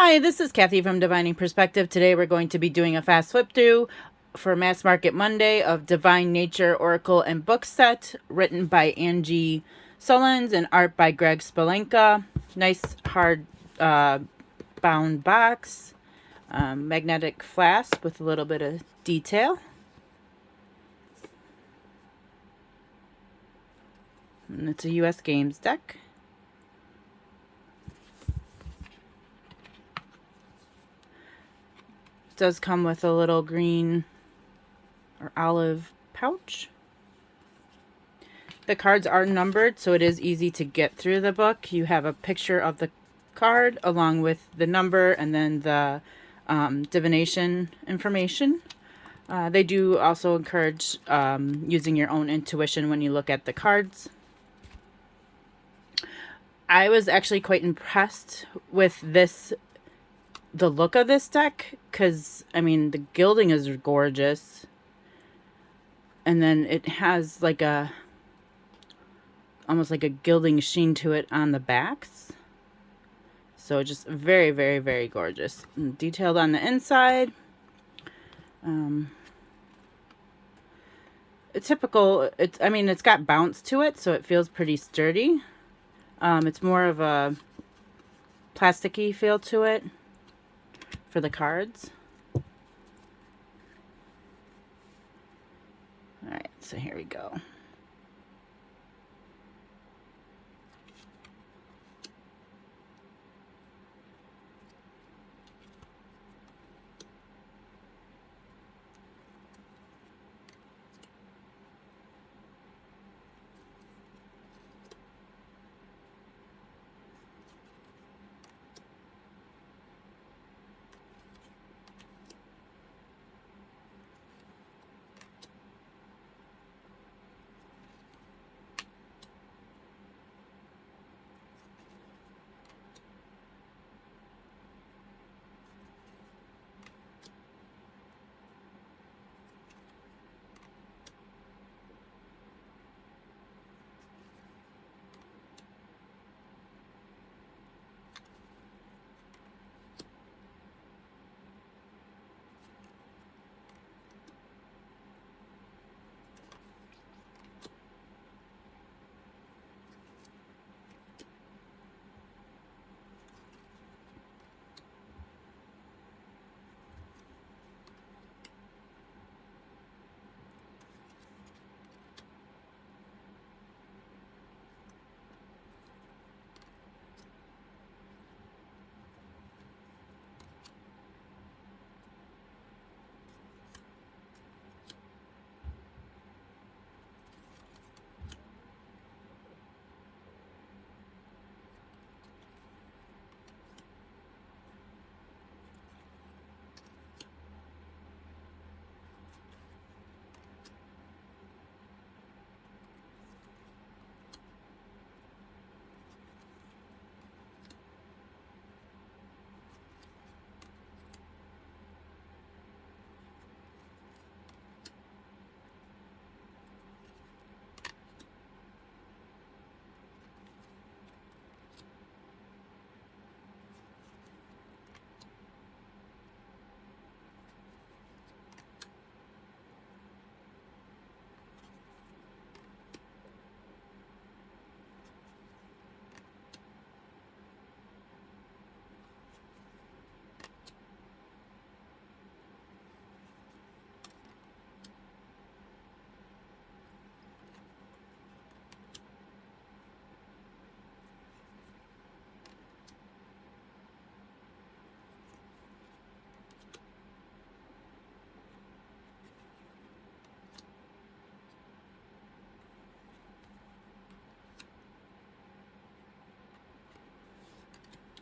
Hi, this is Kathy from Divining Perspective. Today we're going to be doing a fast flip through for Mass Market Monday of Divine Nature Oracle and Book Set, written by Angie Sullins and art by Greg Spolenka. Nice hard bound box, magnetic flasp with a little bit of detail. And it's a US Games deck. Does come with a little green or olive pouch. The cards are numbered, so it is easy to get through the book. You have a picture of the card along with the number and then the divination information. They do also encourage using your own intuition when you look at the cards. I was actually quite impressed with the look of this deck, because I mean the gilding is gorgeous, and then it has like almost like a gilding sheen to it on the backs, so just very, very, very gorgeous and detailed on the inside. It's typical. It's got bounce to it, so it feels pretty sturdy. It's more of a plasticky feel to it for the cards. Alright, so here we go.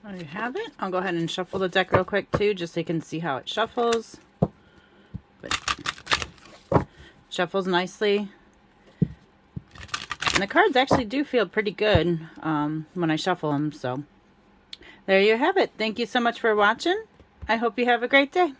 There you have it. I'll go ahead and shuffle the deck real quick too, just so you can see how it shuffles. But shuffles nicely. And the cards actually do feel pretty good when I shuffle them. So there you have it. Thank you so much for watching. I hope you have a great day.